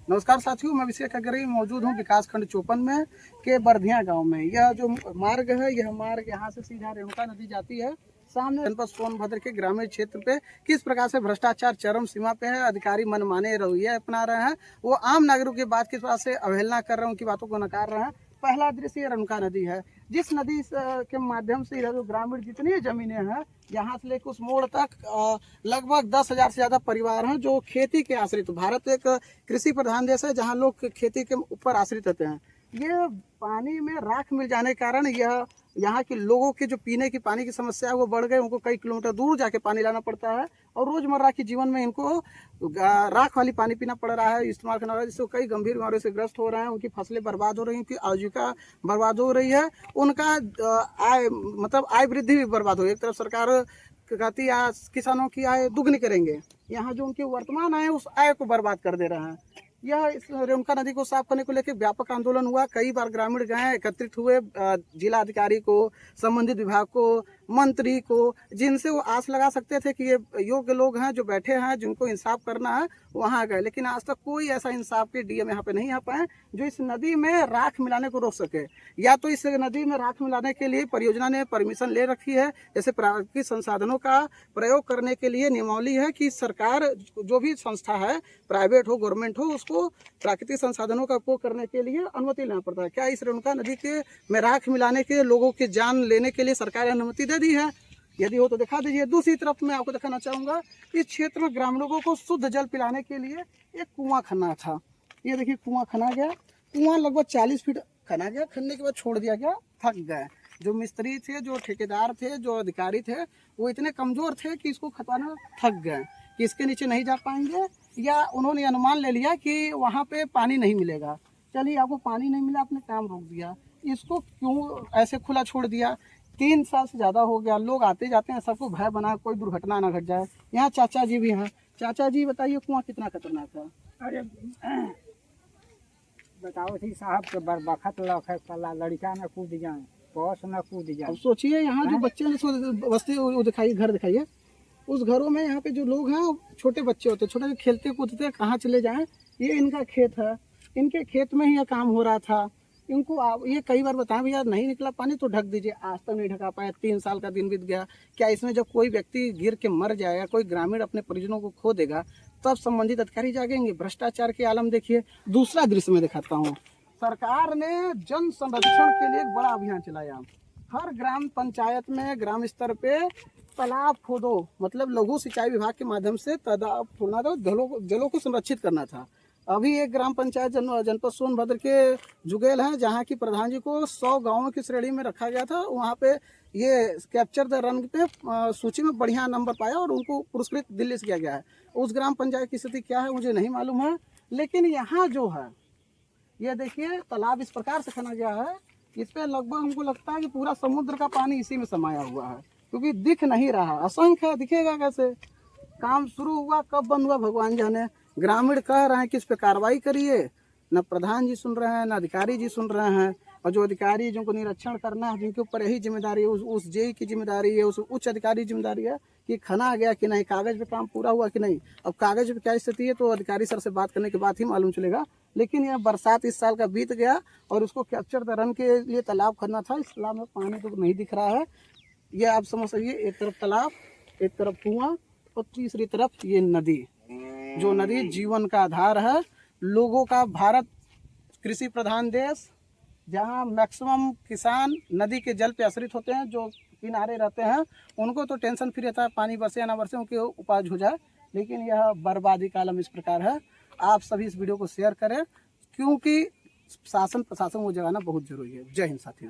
नमस्कार साथियों, मैं अभिषेक अग्रही मौजूद हूँ विकासखंड चोपन में के बरधिया गांव में। यह जो मार्ग है, यह मार्ग यहाँ से सीधा रेणुका नदी जाती है। सामने जनपद सोनभद्र के ग्रामीण क्षेत्र पे किस प्रकार से भ्रष्टाचार चरम सीमा पे है, अधिकारी मनमाने रवैया अपना रहे हैं, वो आम नागरिकों की बात किस प्रकार से अवहेलना कर रहे हैं, उनकी बातों को नकार रहे हैं। पहला दृश्य रेणुका नदी है, जिस नदी के माध्यम से जो ग्रामीण जितनी जमीनें हैं, यहाँ से लेकर उस मोड़ तक लगभग 10,000 से ज़्यादा परिवार हैं जो खेती के आश्रित। भारत एक कृषि प्रधान देश है जहाँ लोग खेती के ऊपर आश्रित रहते हैं। ये पानी में राख मिल जाने के कारण यह यहाँ के लोगों के जो पीने की पानी की समस्या है वो बढ़ गई। उनको कई किलोमीटर दूर जाके पानी लाना पड़ता है और रोज़मर्रा के जीवन में इनको राख वाली पानी पीना पड़ रहा है, इस्तेमाल करना रहा है, जिससे कई गंभीर बीमारियों से ग्रस्त हो रहे हैं। उनकी फसलें बर्बाद हो रही हैं, उनकी आजीविका बर्बाद हो रही है, उनका आय मतलब आय वृद्धि भी बर्बाद हो रही है। एक तरफ सरकार कहती है किसानों की आय दुगनी करेंगे, यहाँ जो उनकी वर्तमान आय उस आय को बर्बाद कर दे रहे हैं। यह इस रेणुका नदी को साफ करने को लेकर व्यापक आंदोलन हुआ। कई बार ग्रामीण गए, एकत्रित हुए जिला अधिकारी को, संबंधित विभाग को, मंत्री को, जिनसे वो आस लगा सकते थे कि ये योग्य लोग हैं जो बैठे हैं, जिनको इंसाफ करना है, वहाँ गए। लेकिन आज तक कोई ऐसा इंसाफ के डीएम यहाँ पे नहीं आ पाए जो इस नदी में राख मिलाने को रोक सके। या तो इस नदी में राख मिलाने के लिए परियोजना ने परमिशन ले रखी है, जैसे प्राकृतिक संसाधनों का प्रयोग करने के लिए नियमावली है कि सरकार जो भी संस्था है, प्राइवेट हो गवर्नमेंट हो, उसको प्राकृतिक संसाधनों का उपयोग करने के लिए अनुमति लेना पड़ता है। क्या इस रेणुका नदी के में राख मिलाने के लोगों की जान लेने के लिए सरकार ने अनुमति दे दी है? यदि हो तो दिखा दीजिए। दूसरी तरफ मैं आपको दिखाना चाहूँगा, इस क्षेत्र में ग्रामीणों को शुद्ध जल पिलाने के लिए एक कुआं खना था। ये देखिए कुआं खना गया, कुआं लगभग 40 फीट खना गया, खनने के बाद छोड़ दिया गया, थक गए। जो मिस्त्री थे, जो ठेकेदार थे, जो अधिकारी थे, वो इतने कमज़ोर थे कि इसको खतवाना थक गए कि इसके नीचे नहीं जा पाएंगे, या उन्होंने अनुमान ले लिया कि वहाँ पे पानी नहीं मिलेगा। चलिए, आपको पानी नहीं मिला, आपने काम रोक दिया, इसको क्यों ऐसे खुला छोड़ दिया? 3 साल से ज़्यादा हो गया, लोग आते जाते हैं, सबको भय बना कोई दुर्घटना ना घट जाए। यहाँ चाचा जी भी हैं। चाचा जी बताइए, कुआं कितना खतरनाक है? अरे बताओ थी साहब के बरबखत लख कला लड़का न कूद जाए, पौस न कूद अब जाए। सोचिए, यहाँ जो बच्चे हैं, बस्ती वो दिखाइए, घर दिखाइए, उस घरों में यहाँ पे जो लोग हैं, छोटे बच्चे होते, छोटे खेलते कूदते कहाँ चले जाएं। ये इनका खेत है, इनके खेत में ही यह काम हो रहा था। इनको ये कई बार बताएं भैया नहीं निकला पानी तो ढक दीजिए, आज तक नहीं ढका पाया। 3 साल का दिन बीत गया। क्या इसमें जब कोई व्यक्ति गिर के मर जाएगा, कोई ग्रामीण अपने परिजनों को खो देगा, तब संबंधित अधिकारी जागेंगे? भ्रष्टाचार के आलम देखिए। दूसरा दृश्य में दिखाता हूँ। सरकार ने जन संरक्षण के लिए एक बड़ा अभियान चलाया। हर ग्राम पंचायत में ग्राम स्तर पे तालाब खोदो, मतलब लघु सिंचाई विभाग के माध्यम से तालाब खोदना था, जलों को संरक्षित करना था। अभी एक ग्राम पंचायत जनपद सोनभद्र के जुगेल है, जहाँ की प्रधान जी को 100 गांवों की श्रेणी में रखा गया था। वहाँ पे ये कैप्चर द रन पे सूची में बढ़िया नंबर पाया और उनको पुरस्कृत दिल्ली से किया गया है। उस ग्राम पंचायत की स्थिति क्या है मुझे नहीं मालूम है, लेकिन यहाँ जो है, ये देखिए तालाब इस प्रकार से खना गया है, इस पे लगभग हमको लगता है कि पूरा समुद्र का पानी इसी में समाया हुआ है, क्योंकि दिख नहीं रहा। असंख्य है, दिखेगा कैसे? काम शुरू हुआ, कब बंद हुआ भगवान जाने। ग्रामीण कह रहे हैं कि इस पे कार्रवाई करिए, न प्रधान जी सुन रहे हैं, न अधिकारी जी सुन रहे हैं। और जो अधिकारी जिनको निरीक्षण करना है, जिनके ऊपर यही जिम्मेदारी है, उस जेई की जिम्मेदारी है, उस उच्च अधिकारी की जिम्मेदारी है कि खना गया कि नहीं, कागज पे काम पूरा हुआ कि नहीं। अब कागज पे क्या स्थिति है तो अधिकारी सर से बात करने के बाद ही मालूम चलेगा। लेकिन यह बरसात इस साल का बीत गया और उसको कैप्चर द रन के लिए तालाब खनना था। इस तालाब में पानी तो नहीं दिख रहा है। ये आप समझ सकिए, एक तरफ तालाब, एक तरफ कुआं और तीसरी तरफ ये नदी, जो नदी जीवन का आधार है लोगों का। भारत कृषि प्रधान देश, जहाँ मैक्सिमम किसान नदी के जल पे आश्रित होते हैं, जो किनारे रहते हैं, उनको तो टेंशन फ्री रहता है, पानी बरसे या ना बरसे उनकी उपज हो जाए। लेकिन यह बर्बादी का आलम इस प्रकार है। आप सभी इस वीडियो को शेयर करें, क्योंकि शासन प्रशासन को जगाना बहुत जरूरी है। जय हिंद साथियों।